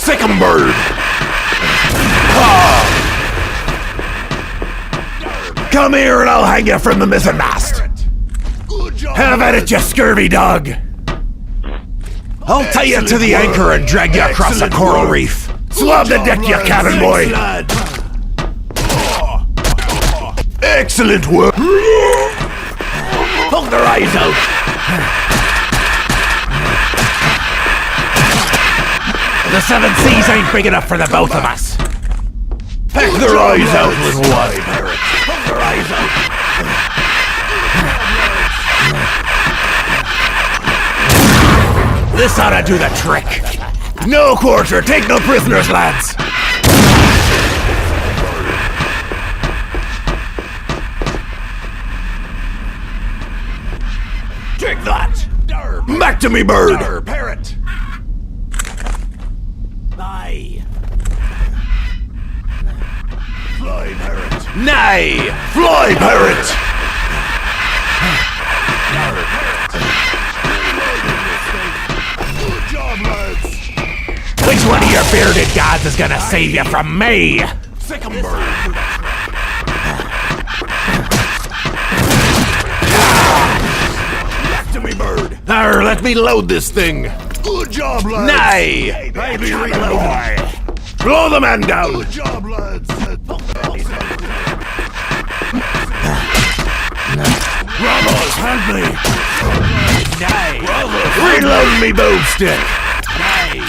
Sick 'em, bird! Come here and I'll hang you from the mizzenmast! Have at it, you scurvy dog! I'll tie you to the anchor and drag you across the coral reef! Swab the deck, you cabin boy! Excellent work! Poke their eyes out! The seven seas ain't big enough for the both of us! Peck their eyes out, little one! Poke their eyes out! This ought to do the trick! No quarter! Take no prisoners, lads! Take that! Back to me, bird! Parrot! Aye! Fly, parrot! Nay! Fly, parrot! Good job, lads! Which one of your bearded gods is gonna save you from me? Sick 'em, bird! Bird. Arr, let me load this thing. Good job, lads. Nay. Baby, reload. Blow the man down. Good job, lads. Bravos, help me. Nay. Bravos. Reload me boomstick. Nay.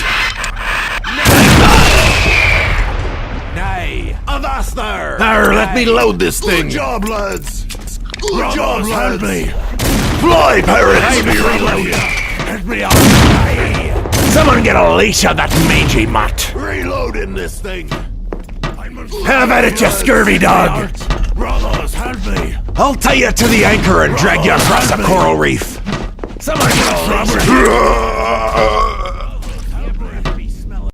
Nay. Avast there. Arr, let me load this thing. Good job, lads. Good job, lads. Help me. Fly, parrots! Baby, reload! Let me out! Someone get a leash on that mangy mutt! Reloading this thing! Have at it, you scurvy dog! Brothers, help me! I'll tie you to the anchor and drag you across the coral reef! Someone get a leash!